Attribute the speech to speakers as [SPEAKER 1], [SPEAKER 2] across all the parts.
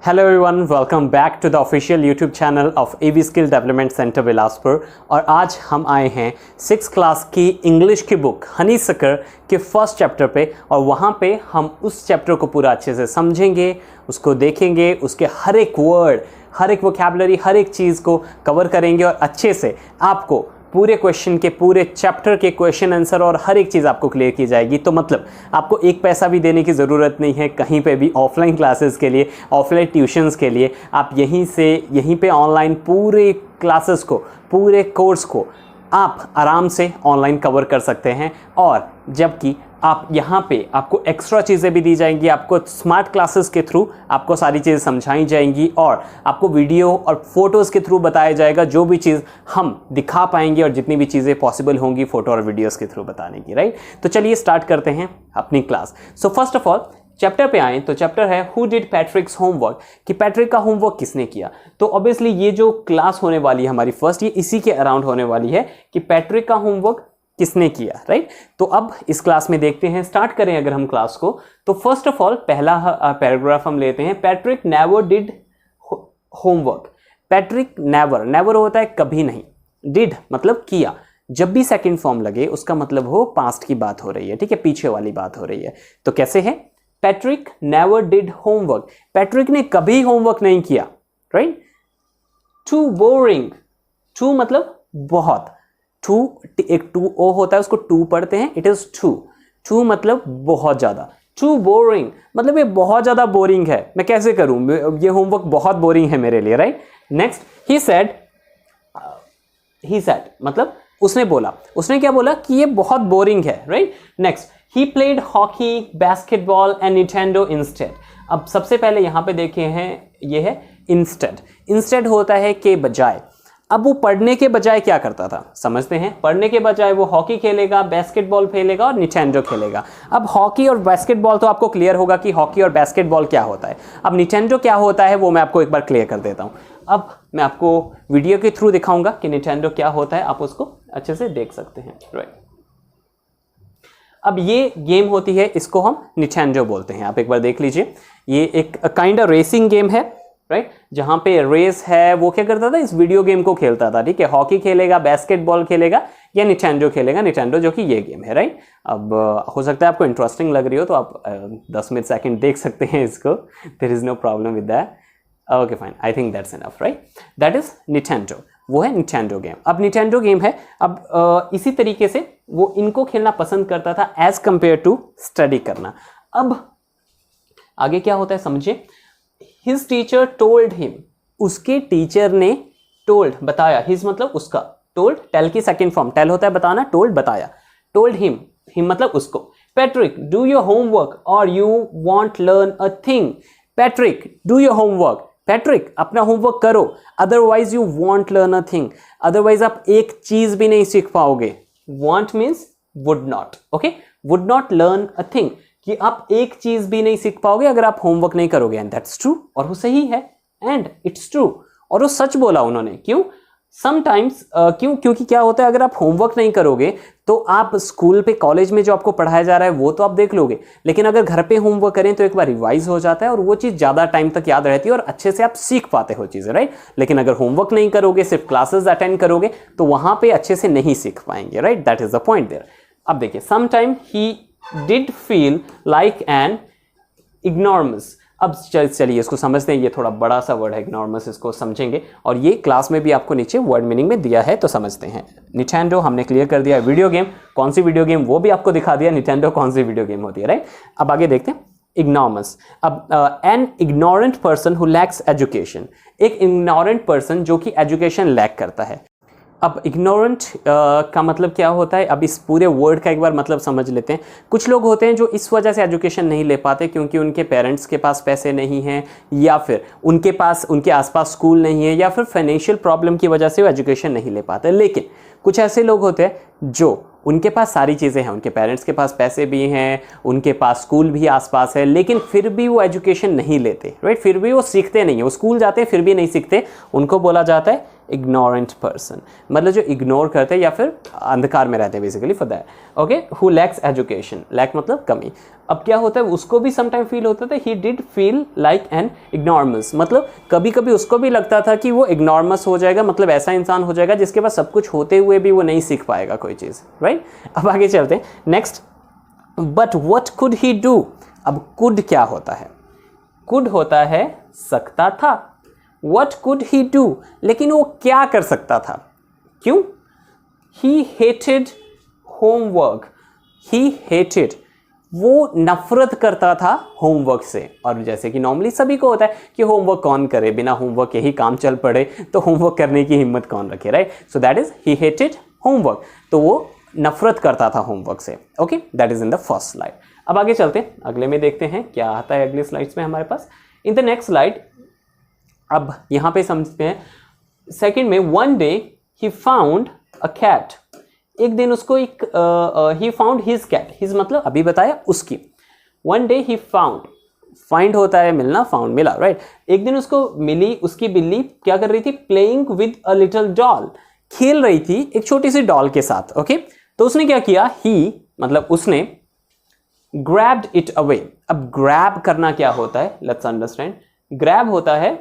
[SPEAKER 1] Hello everyone, welcome back to the official YouTube channel of AV skill development centre Bilaspur. और आज हम आए हैं 6th क्लास की इंग्लिश की बुक हनीसकर के फर्स्ट चैप्टर पे। और वहाँ पे हम उस चैप्टर को पूरा अच्छे से समझेंगे, उसको देखेंगे, उसके हर एक वर्ड, हर एक वोकैबुलरी, हर एक चीज़ को कवर करेंगे और अच्छे से आपको पूरे क्वेश्चन के, पूरे चैप्टर के क्वेश्चन आंसर और हर एक चीज़ आपको क्लियर की जाएगी। तो मतलब आपको एक पैसा भी देने की ज़रूरत नहीं है कहीं पे भी ऑफलाइन क्लासेस के लिए, ऑफलाइन ट्यूशन्स के लिए। आप यहीं पे ऑनलाइन पूरे क्लासेस को, पूरे कोर्स को आप आराम से ऑनलाइन कवर कर सकते हैं। और जबकि आप यहाँ पे आपको एक्स्ट्रा चीज़ें भी दी जाएंगी, आपको स्मार्ट क्लासेस के थ्रू आपको सारी चीज़ें समझाई जाएंगी और आपको वीडियो और फोटोज़ के थ्रू बताया जाएगा। जो भी चीज़ हम दिखा पाएंगे और जितनी भी चीज़ें पॉसिबल होंगी फोटो और वीडियोस के थ्रू बताने की, राइट। तो चलिए स्टार्ट करते हैं अपनी class. So first of all chapter पे आए तो चैप्टर है हु डिड पैट्रिक्स होमवर्क, कि पैट्रिक का होमवर्क किसने किया। तो ऑब्वियसली ये जो क्लास होने वाली है हमारी फर्स्ट, ये इसी के अराउंड होने वाली है कि पैट्रिक का होमवर्क किसने किया, राइट। तो अब इस क्लास में देखते हैं, स्टार्ट करें अगर हम क्लास को। तो फर्स्ट ऑफ ऑल पहला पैराग्राफ हम लेते हैं, Patrick never did homework. Patrick never होता है कभी नहीं, डिड मतलब किया। जब भी सेकंड फॉर्म लगे उसका मतलब हो पास्ट की बात हो रही है, ठीक है, पीछे वाली बात हो रही है। तो कैसे है, Patrick never did homework, Patrick ने कभी होमवर्क नहीं किया, राइट। टू बोरिंग, टू मतलब बहुत, टू एक टू ओ होता है, उसको टू पढ़ते हैं, इट इज टू मतलब बहुत ज्यादा। टू बोरिंग मतलब ये बहुत ज्यादा बोरिंग है, मैं कैसे करूं, ये होमवर्क बहुत बोरिंग है मेरे लिए, राइट। नेक्स्ट ही सेड मतलब उसने बोला, उसने क्या बोला कि ये बहुत बोरिंग है, right. Next he played hockey, basketball and Nintendo instead. अब सबसे पहले यहां पे देखे हैं, ये है इंस्टेड होता है के बजाय। अब वो पढ़ने के बजाय क्या करता था समझते हैं, पढ़ने के बजाय वो हॉकी खेलेगा, बास्केटबॉल खेलेगा और निंटेंडो खेलेगा। अब हॉकी और बास्केटबॉल तो आपको क्लियर होगा कि हॉकी और बास्केटबॉल क्या होता है। अब निंटेंडो क्या होता है वो मैं आपको एक बार क्लियर कर देता हूं। अब मैं आपको वीडियो के थ्रू दिखाऊंगा कि निंटेंडो क्या होता है, आप उसको अच्छे से देख सकते हैं, राइट। अब ये गेम होती है, इसको हम निंटेंडो बोलते हैं, आप एक बार देख लीजिए। ये एक काइंड ऑफ रेसिंग गेम है, राइट, जहां पे रेस है। वो क्या करता था, इस वीडियो गेम को खेलता था, ठीक है। हॉकी खेलेगा, बास्केटबॉल खेलेगा या निंटेंडो खेलेगा, निंटेंडो जो कि ये गेम है, राइट। अब हो सकता है आपको इंटरेस्टिंग लग रही हो तो आप 10 मिनट सेकंड देख सकते हैं इसको, there is no problem with that. Okay fine, I think that's enough, right. That is Nintendo, वो है निंटेंडो गेम। अब निंटेंडो गेम है, अब इसी तरीके से वो इनको खेलना पसंद करता था एज कंपेयर टू स्टडी करना। अब आगे क्या होता है समझिए, His teacher told him, उसके टीचर ने told बताया, his मतलब उसका, told tell की सेकंड फॉर्म, tell होता है बताना, told बताया, told him मतलब उसको, Patrick do your homework or you won't learn a thing। Patrick do your homework, Patrick अपना होमवर्क करो, otherwise you won't learn a thing, otherwise आप एक चीज भी नहीं सीख पाओगे। want means would not, okay, would not learn a thing, कि आप एक चीज भी नहीं सीख पाओगे अगर आप होमवर्क नहीं करोगे। एंड दैट्स ट्रू, और वो सही है, एंड इट्स ट्रू, और वो सच बोला उन्होंने। क्यों, समटाइम्स क्योंकि क्या होता है, अगर आप होमवर्क नहीं करोगे तो आप स्कूल पे, कॉलेज में जो आपको पढ़ाया जा रहा है वो तो आप देख लोगे, लेकिन अगर घर पे होमवर्क करें तो एक बार रिवाइज हो जाता है और वो चीज ज्यादा टाइम तक याद रहती है और अच्छे से आप सीख पाते हो चीजें, राइट। लेकिन अगर होमवर्क नहीं करोगे, सिर्फ क्लासेस अटेंड करोगे तो वहां पे अच्छे से नहीं सीख पाएंगे, right. That is the point there. अब देखिए, sometime he did feel like an ignoramus। अब चलिए इसको समझते हैं, ये थोड़ा बड़ा सा वर्ड है ignoramus, इसको समझेंगे और ये क्लास में भी आपको नीचे वर्ड मीनिंग में दिया है, तो समझते हैं। निंटेंडो हमने क्लियर कर दिया, वीडियो गेम, कौन सी वीडियो गेम वो भी आपको दिखा दिया, निंटेंडो कौन सी वीडियो गेम होती है, राइट। अब आगे देखते हैं, ignoramus। अब an ignorant person who lacks education, एक इग्नोरेंट पर्सन जो कि एजुकेशन लैक करता है। अब इग्नोरेंट का मतलब क्या होता है, अब इस पूरे वर्ड का एक बार मतलब समझ लेते हैं। कुछ लोग होते हैं जो इस वजह से एजुकेशन नहीं ले पाते क्योंकि उनके पेरेंट्स के पास पैसे नहीं हैं, या फिर उनके आसपास स्कूल नहीं है, या फिर फाइनेंशियल प्रॉब्लम की वजह से वो एजुकेशन नहीं ले पाते। लेकिन कुछ ऐसे लोग होते हैं जो उनके पास सारी चीज़ें हैं, उनके पेरेंट्स के पास पैसे भी हैं, उनके पास स्कूल भी आसपास है, लेकिन फिर भी वो एजुकेशन नहीं लेते, राइट। फिर भी वो सीखते नहीं है, वो स्कूल जाते हैं फिर भी नहीं सीखते, उनको बोला जाता है इग्नोरेंट पर्सन, मतलब जो इग्नोर करते हैं या फिर अंधकार में रहते हैं basically for that, okay. Who lacks education, lack मतलब कमी। अब क्या होता है, उसको भी समटाइम फील होता था, he did feel like an ignoramus, मतलब कभी कभी उसको भी लगता था कि वो इग्नोरमस हो जाएगा, मतलब ऐसा इंसान हो जाएगा जिसके पास सब कुछ होते हुए भी वो नहीं सीख पाएगा कोई चीज़, राइट। अब आगे चलते हैं next. But what could he do, अब कुड क्या होता है, कुड होता है सकता था, वट कुड ही डू, लेकिन वो क्या कर सकता था, क्यों, ही हेटेड होमवर्क, ही हेटेड, वो नफरत करता था होमवर्क से। और जैसे कि नॉर्मली सभी को होता है कि होमवर्क कौन करे, बिना होमवर्क के ही काम चल पड़े, तो होमवर्क करने की हिम्मत कौन रखे, right. So that is he hated homework, तो वो नफरत करता था होमवर्क से, okay. That is in the first slide. अब आगे चलते हैं, अगले में देखते हैं क्या आता है अगले स्लाइड्स में हमारे पास। इन द नेक्स्ट स्लाइड, अब यहाँ पे समझते हैं सेकंड में, one day he found a cat, एक दिन उसको एक ही फाउंड हिज कैट, हिज मतलब अभी बताया उसकी, one day he found, find होता है मिलना, फाउंड मिला, राइट। एक दिन उसको मिली उसकी बिल्ली, क्या कर रही थी, playing with a little doll, खेल रही थी एक छोटी सी डॉल के साथ, ओके। तो उसने क्या किया, ही मतलब उसने ग्रैब्ड इट अवे। अब ग्रैब करना क्या होता है, लेट्स अंडरस्टैंड। ग्रैब होता है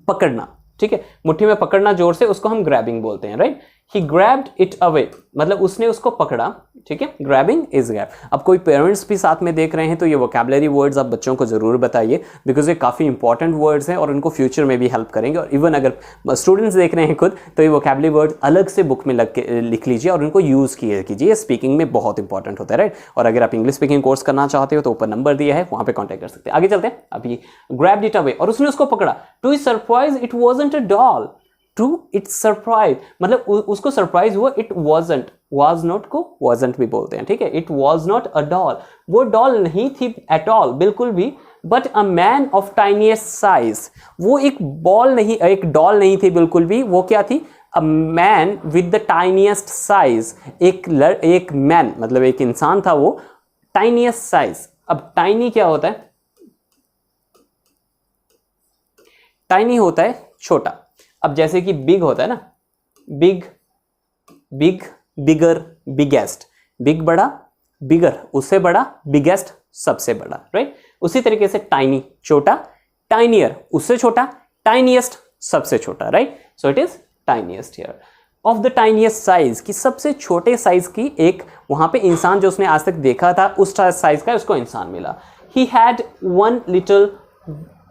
[SPEAKER 1] पकड़ना, ठीक है, मुट्ठी में पकड़ना जोर से, उसको हम ग्रैबिंग बोलते हैं, right. He grabbed it away, मतलब उसने उसको पकड़ा, ठीक है, ग्रैबिंग इज ग्रैब। अब कोई पेरेंट्स भी साथ में देख रहे हैं तो ये वोकैबुलरी वर्ड्स आप बच्चों को जरूर बताइए, बिकॉज ये काफ़ी इंपॉर्टेंट वर्ड्स हैं और उनको फ्यूचर में भी हेल्प करेंगे। और इवन अगर स्टूडेंट्स देख रहे हैं खुद, तो ये वोकैबुलरी वर्ड्स अलग से बुक में लिख लीजिए और उनको यूज़ कीजिए, स्पीकिंग में बहुत इंपॉर्टेंट होता है, राइट। और अगर आप इंग्लिश स्पीकिंग कोर्स करना चाहते हो तो ऊपर नंबर दिया है, वहाँ पे कॉन्टैक्ट कर सकते हैं। आगे चलते हैं, अभी ग्रैब्ड इट अवे, और उसने उसको पकड़ा, to his surprise it wasn't a doll, to its surprise मतलब उसको सरप्राइज हुआ, इट वाजंट, वाज नॉट को वाजंट भी बोलते हैं, ठीक है। It was not a doll, वो डॉल नहीं थी एट ऑल, बिल्कुल भी, but a man of tiniest size, वो एक बॉल नहीं, एक डॉल नहीं थी बिल्कुल भी, वो क्या थी, a man with the tiniest size, एक मैन मतलब एक इंसान था वो, टाइनीएस्ट साइज। अब टाइनी क्या होता है, टाइनी होता है छोटा। अब जैसे कि बिग होता है ना, बिग, बिग, बिगर, बिगेस्ट, बिग बड़ा, बिगर उससे बड़ा, बिगेस्ट सबसे बड़ा, राइट। उसी तरीके से टाइनी छोटा, टाइनियर उससे छोटा, टाइनीएस्ट सबसे छोटा, right. So it is tiniest here, of the tiniest size, की सबसे छोटे साइज की एक वहां पे इंसान जो उसने आज तक देखा था उस साइज का उसको इंसान मिला। He had one little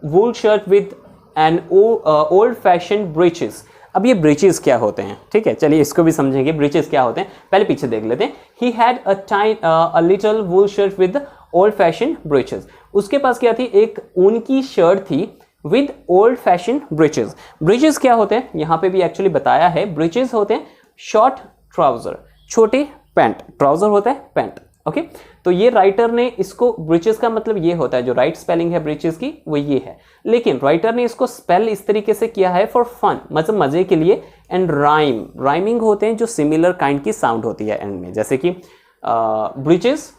[SPEAKER 1] wool shirt with and old fashion breaches. अब ये ब्रीचेस क्या होते हैं, ठीक है, चलिए इसको भी समझेंगे, ब्रीचेस क्या होते हैं, पहले पीछे देख लेते हैं। He had a little wool shirt with old fashion breaches, उसके पास क्या थी, एक ऊन की शर्ट थी with old fashion breaches. Breaches क्या होते हैं, यहाँ पे भी एक्चुअली बताया है, ब्रीचेस होते हैं शॉर्ट ट्राउजर, छोटे पैंट, ट्राउजर होता है पैंट, ओके। तो ये राइटर ने इसको, ब्रीचेस का मतलब ये होता है, जो राइट स्पेलिंग है ब्रीचेस की वो ये है, लेकिन राइटर ने इसको स्पेल इस तरीके से किया है फॉर फन, मतलब मजे के लिए, एंड राइम, राइमिंग होते हैं जो सिमिलर काइंड की साउंड होती है एंड में, जैसे कि breaches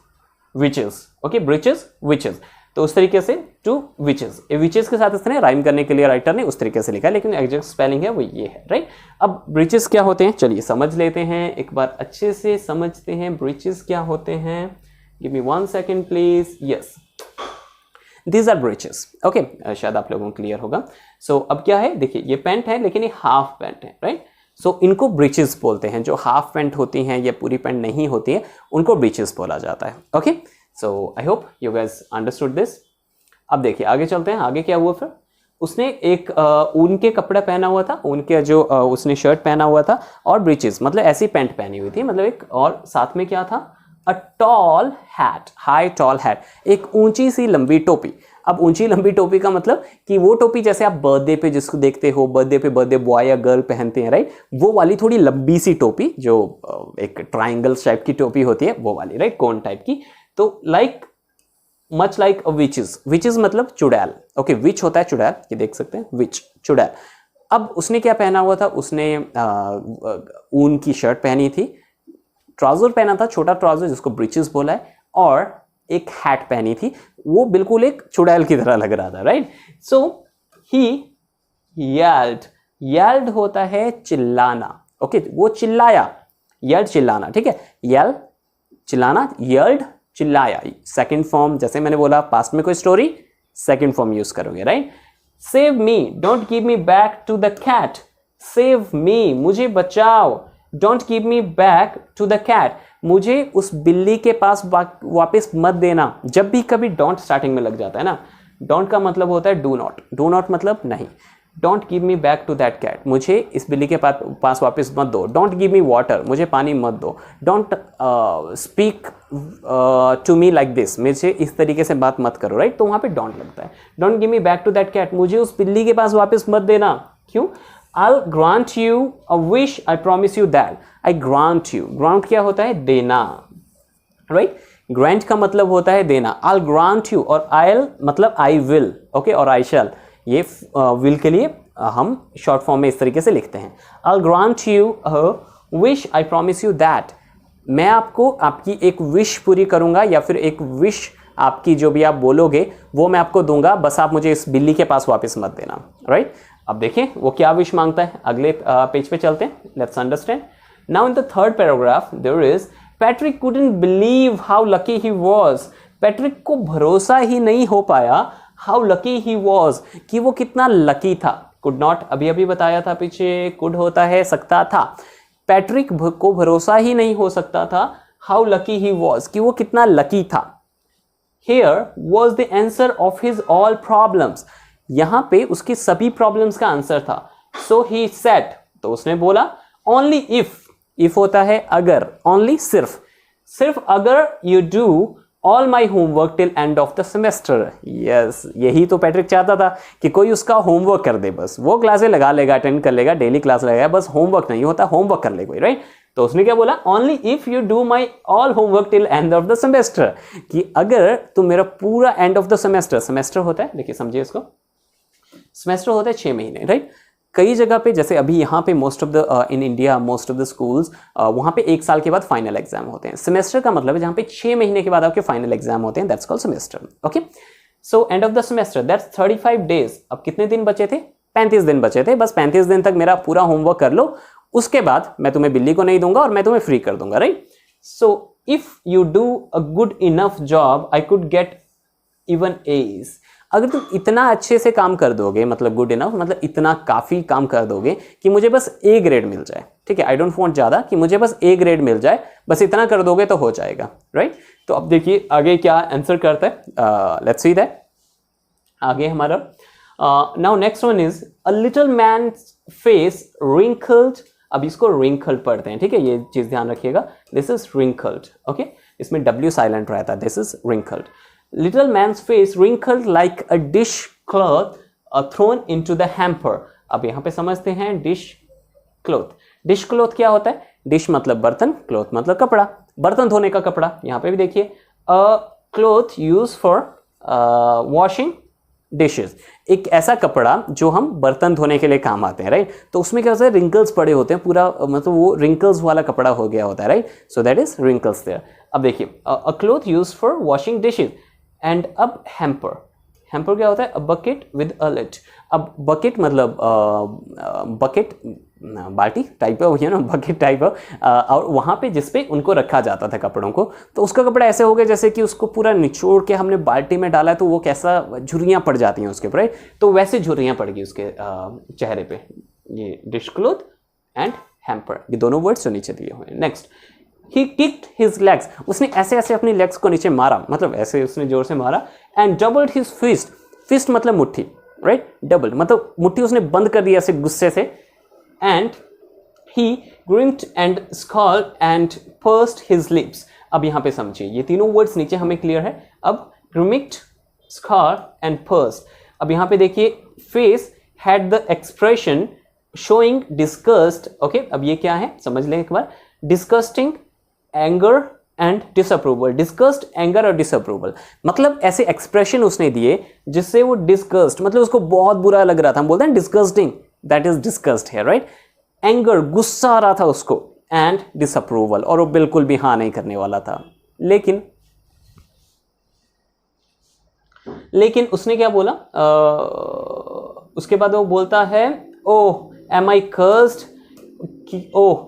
[SPEAKER 1] witches, okay, breaches witches, तो उस तरीके से टू विचेस, विचेस के साथ इसने राइम करने के लिए राइटर ने उस तरीके से लिखा है, लेकिन एग्जैक्ट स्पेलिंग है वो ये है, राइट। अब ब्रीचेस क्या होते हैं, चलिए समझ लेते हैं, एक बार अच्छे से समझते हैं ब्रीचेस क्या होते हैं। Give me 1 second please, yes, these are breeches, okay, शायद आप लोगों को क्लियर होगा। सो अब क्या है, देखिए ये पैंट है लेकिन ये हाफ पैंट है, राइट। सो इनको ब्रीचेस बोलते हैं, जो हाफ पैंट होती हैं या पूरी पैंट नहीं होती है उनको ब्रीचेस बोला जाता है, okay. So I hope you guys understood this. अब देखिए आगे चलते हैं, आगे क्या हुआ फिर, उसने एक ऊन के कपड़ा पहना हुआ था, ऊन के जो उसने शर्ट पहना हुआ था और ब्रीचेस मतलब ऐसी पैंट पहनी हुई थी, मतलब एक, और साथ में क्या था, a tall hat, high tall hat, एक ऊंची सी लंबी टोपी। अब ऊंची लंबी टोपी का मतलब कि वो टोपी जैसे आप बर्थडे पे जिसको देखते हो, बर्थडे पे बर्थडे बॉय या गर्ल पहनते हैं, राइट, वो वाली थोड़ी लंबी सी टोपी, जो एक ट्राइंगल टाइप की टोपी होती है वो वाली, राइट, कोन टाइप की। तो लाइक मच लाइक अ विचेस, विचेस मतलब चुड़ैल, ओके, विच होता है चुड़ैल, ये देख सकते हैं, विच चुड़ैल। अब उसने क्या पहना हुआ था, उसने ऊन की शर्ट पहनी थी, ट्राउजर पहना था, छोटा ट्राउजर जिसको ब्रीचेस बोला है, और एक हैट पहनी थी, वो बिल्कुल एक चुड़ैल की तरह लग रहा था, राइट। सो ही येल्ड, yelled होता है चिल्लाना, ओके वो चिल्लाया, yelled चिल्लाना, ठीक है, yell चिल्लाना, yelled चिल्लाया, सेकंड फॉर्म जैसे मैंने बोला पास्ट में कोई स्टोरी सेकंड फॉर्म यूज करोगे, राइट। Save me, don't give me back to the cat, save me मुझे बचाओ, don't give me back to the cat मुझे उस बिल्ली के पास वापस मत देना। जब भी कभी डोंट स्टार्टिंग में लग जाता है ना, डोंट का मतलब होता है डू नॉट, डू नॉट मतलब नहीं, don't give me back to that cat मुझे इस बिल्ली के पास वापस मत दो, डोंट गिव मी वाटर मुझे पानी मत दो, don't speak to me like this मुझे इस तरीके से बात मत करो, राइट। तो वहाँ पे डोंट लगता है। Don't give me back to that cat मुझे उस बिल्ली के पास वापस मत देना, क्यों? I'll grant you a wish, I promise you that, I grant you, grant क्या होता है? देना, राइट। grant का मतलब होता है देना, I'll grant you, और I'll मतलब I will, ओके, और I shall ये will के लिए हम शॉर्ट फॉर्म में इस तरीके से लिखते हैं। I'll grant you a wish, I promise you that, मैं आपको आपकी एक विश पूरी करूंगा, या फिर एक विश आपकी जो भी आप बोलोगे वो मैं आपको दूंगा, बस आप मुझे इस बिल्ली के पास वापस मत देना, राइट। अब देखें वो क्या विश मांगता है, अगले पेज पे चलते हैं, let's understand. Now in the third paragraph there is Patrick couldn't believe how lucky he was, Patrick को भरोसा ही नहीं हो पाया, हाउ लकी ही वाज कि वो कितना लकी था। कुड नॉट अभी अभी बताया था पीछे, कुड होता है सकता था, पैट्रिक को भरोसा ही नहीं हो सकता था, हाउ लकी ही वाज कि वो कितना लकी था। Here was the answer of his all problems, यहां पे उसकी सभी प्रॉब्लम्स का आंसर था। So he said, तो उसने बोला, only if होता है अगर, only सिर्फ अगर you do all my homework till end of the semester, yes, यही तो पैट्रिक चाहता था कि कोई उसका होमवर्क कर दे, बस वो क्लासें लगा लेगा, अटेंड कर लेगा, डेली क्लास लगाएगा, बस होमवर्क नहीं होता, होमवर्क कर ले कोई, राइट। तो उसने क्या बोला, only if you do my all homework till end of the semester, कि अगर तुम मेरा पूरा end of the semester, semester होता है, देखिए समझिए इसको, सेमेस्टर होता है 6 महीने, राइट। कई जगह पे जैसे अभी यहाँ पे most of the in India most of the schools वहाँ पे 1 साल के बाद फाइनल एग्जाम होते हैं। सेमेस्टर का मतलब है जहाँ पे 6 महीने के बाद आपके फाइनल एग्जाम होते हैं, that's called semester, okay. So end of the semester that's 35 days, अब कितने दिन बचे थे? 35 दिन बचे थे, बस 35 दिन तक मेरा पूरा होमवर्क कर लो, उसके बाद मैं तुम्हें बिल्ली को नहीं दूंगा और मैं तुम्हें फ्री कर दूंगा, right. So if you do a good enough job I could get even as, अगर तुम इतना अच्छे से काम कर दोगे, मतलब गुड इनफ मतलब इतना काफी काम कर दोगे कि मुझे बस ए ग्रेड मिल जाए, ठीक है, आई डोंट वांट ज्यादा, कि मुझे बस ए ग्रेड मिल जाए, बस इतना कर दोगे तो हो जाएगा, राइट। तो अब देखिए आगे क्या आंसर करता है, लेट्स सी दैट। आगे हमारा now next one is a little man face wrinkled, अब इसको रिंकल्ड पढ़ते हैं, ठीक है, ये चीज ध्यान रखिएगा, दिस इज रिंकल्ड, ओके, इसमें W साइलेंट रहता है, this is wrinkled. Little man's face wrinkled like a dish cloth thrown into the hamper, अब यहाँ पे समझते हैं डिश क्लॉथ, डिश क्लॉथ क्या होता है? डिश मतलब बर्तन, क्लॉथ मतलब कपड़ा, बर्तन धोने का कपड़ा। यहाँ पे भी देखिए a cloth use for washing dishes, एक ऐसा कपड़ा जो हम बर्तन धोने के लिए काम आते हैं, राइट। तो उसमें क्या होता है, रिंकल्स पड़े होते हैं, पूरा मतलब वो रिंकल्स वाला कपड़ा हो गया होता है, right. So that is wrinkles there. अब देखिए a cloth used for washing dishes, and अब हैम्पर, हैम्पर क्या होता है? A bucket with a lid, अब बकेट मतलब बकेट बाल्टी टाइप है, यू नो बकेट टाइप है, और वहाँ पे जिसपे उनको रखा जाता था कपड़ों को, तो उसका कपड़ा ऐसे हो गया जैसे कि उसको पूरा निचोड़ के हमने बाल्टी में डाला है, तो वो कैसा झुर्रियाँ पड़ जाती हैं उसके ऊपर, तो वैसे झुर्रियाँ पड़ गई उसके चेहरे पे। ये डिश क्लॉथ एंड हैम्पर, ये दोनों वर्ड्स जो नीचे दिए हुए हैं। नेक्स्ट, ही किक्ड हिज लेग्स, उसने ऐसे ऐसे अपनी लेग्स को नीचे मारा, मतलब ऐसे उसने जोर से मारा, and doubled his fist, fist मतलब मुट्ठी, राइट, डबल मतलब मुट्ठी उसने बंद कर दिया ऐसे गुस्से से, and he grimaced and scowled and pursed his lips. अब यहाँ पे समझिए ये तीनों वर्ड्स नीचे हमें क्लियर है। अब ग्रिम्ड, स्कॉल्ड एंड पर्स्ड, अब यहाँ पे देखिए face had the expression showing disgust, okay, अब ये क्या है समझ लें एक बार, disgusting, anger and disapproval, disgust, anger और डिसअप्रूवल, मतलब ऐसे एक्सप्रेशन उसने दिए जिससे वो डिस्गस्ट मतलब उसको बहुत बुरा लग रहा था, हम बोलते हैं डिस्गस्टिंग, दैट इज डिस्गस्ट है, राइट। एंगर, गुस्सा आ रहा था उसको, एंड डिसअप्रूवल, और वो बिल्कुल भी हाँ नहीं करने वाला था। लेकिन उसने क्या बोला, उसके बाद वो बोलता है, ओह एम आई कर्स्ड, ओह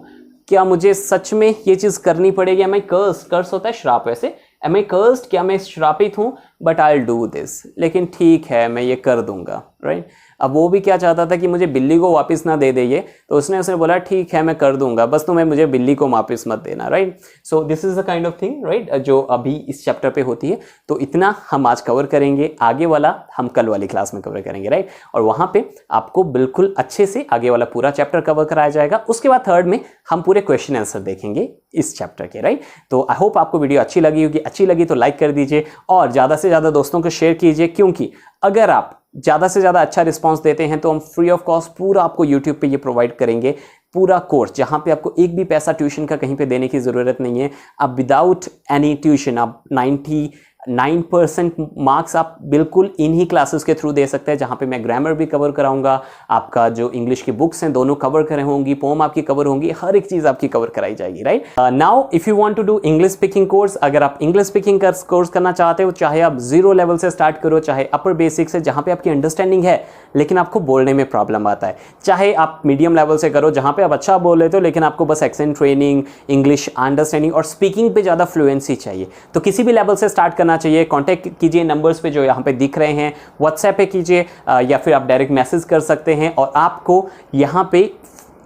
[SPEAKER 1] क्या मुझे सच में ये चीज़ करनी पड़ेगी? एम आई कर्स्ड, कर्स होता है श्राप वैसे, एम आई कर्स्ड, क्या मैं श्रापित हूँ? But I will do this, लेकिन ठीक है मैं ये कर दूंगा, राइट। अब वो भी क्या चाहता था कि मुझे बिल्ली को वापस ना दे दे ये, तो उसने बोला ठीक है मैं कर दूंगा, बस तुम्हें मुझे बिल्ली को वापस मत देना, right. So this is the kind of thing, right, जो अभी इस चैप्टर पे होती है। तो इतना हम आज कवर करेंगे, आगे वाला हम कल वाली क्लास में कवर करेंगे, राइट। और वहाँ पे आपको बिल्कुल अच्छे से आगे वाला पूरा चैप्टर कवर कराया जाएगा। उसके बाद थर्ड में हम पूरे क्वेश्चन आंसर देखेंगे इस चैप्टर के, राइट। तो आई होप आपको वीडियो अच्छी लगी होगी, अच्छी लगी तो लाइक कर दीजिए और ज़्यादा से ज़्यादा दोस्तों को शेयर कीजिए, क्योंकि अगर आप ज़्यादा से ज़्यादा अच्छा रिस्पांस देते हैं तो हम फ्री ऑफ कॉस्ट पूरा आपको यूट्यूब पे ये प्रोवाइड करेंगे, पूरा कोर्स, जहाँ पे आपको एक भी पैसा ट्यूशन का कहीं पे देने की ज़रूरत नहीं है। आप विदाउट एनी ट्यूशन आप 99% मार्क्स आप बिल्कुल इन्हीं क्लासेस के थ्रू दे सकते हैं, जहाँ पे मैं ग्रामर भी कवर कराऊंगा, आपका जो इंग्लिश की बुक्स हैं दोनों कवर करे होंगी, पोम आपकी कवर होंगी, हर एक चीज़ आपकी कवर कराई जाएगी, right. Now if you want to do English speaking course, अगर आप इंग्लिश स्पीकिंग कोर्स करना चाहते हो, चाहे आप 0 लेवल से स्टार्ट करो, चाहे अपर बेसिक से जहाँ पे आपकी अंडरस्टैंडिंग है लेकिन आपको बोलने में प्रॉब्लम आता है, चाहे आप मीडियम लेवल से करो जहाँ पे आप अच्छा बोल लेते हो लेकिन आपको बस एक्सेंट ट्रेनिंग, इंग्लिश अंडरस्टैंडिंग और स्पीकिंग पे ज़्यादा फ्लुएंसी चाहिए, तो किसी भी लेवल से स्टार्ट करना चाहिए। कॉन्टैक्ट कीजिए नंबर्स पे जो यहाँ पे दिख रहे हैं, व्हाट्सएप पे कीजिए या फिर आप डायरेक्ट मैसेज कर सकते हैं, और आपको यहाँ पे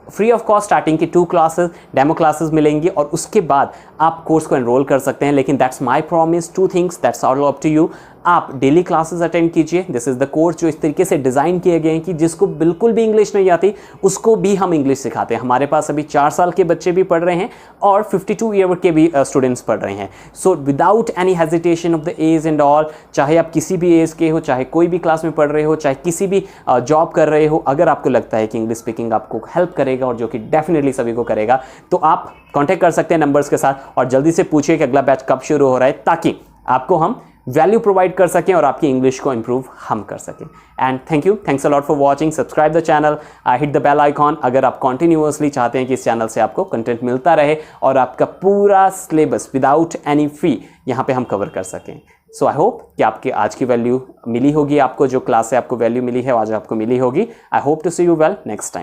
[SPEAKER 1] फ्री ऑफ कॉस्ट स्टार्टिंग की 2 क्लासेस डेमो क्लासेस मिलेंगी और उसके बाद आप कोर्स को एनरोल कर सकते हैं। लेकिन that's my promise, 2 things, that's all up to you. आप डेली क्लासेस अटेंड कीजिए। दिस इज द कोर्स जो इस तरीके से डिज़ाइन किए गए हैं कि जिसको बिल्कुल भी इंग्लिश नहीं आती उसको भी हम इंग्लिश सिखाते हैं। हमारे पास अभी 4 साल के बच्चे भी पढ़ रहे हैं और 52 ईयर के भी स्टूडेंट्स पढ़ रहे हैं। So without any hesitation of the age and all, चाहे आप किसी भी एज के हो, चाहे कोई भी क्लास में पढ़ रहे हो, चाहे किसी भी जॉब कर रहे हो, अगर आपको लगता है कि इंग्लिश स्पीकिंग आपको हेल्प करेगा और जो कि डेफिनेटली सभी को करेगा, तो आप कॉन्टैक्ट कर सकते हैं नंबर्स के साथ और जल्दी से पूछिए कि अगला बैच कब शुरू हो रहा है, ताकि आपको हम वैल्यू प्रोवाइड कर सकें और आपकी इंग्लिश को इंप्रूव हम कर सकें। And thank you, thanks a lot for watching. Subscribe the channel, hit the bell icon अगर आप कंटिन्यूअसली चाहते हैं कि इस चैनल से आपको कंटेंट मिलता रहे और आपका पूरा सिलेबस विदाउट एनी फी यहाँ पे हम कवर कर सकें। सो आई होप कि आपके आज की वैल्यू मिली होगी, आपको जो क्लास से आपको वैल्यू मिली है आज आपको मिली होगी। I hope to see you well next time.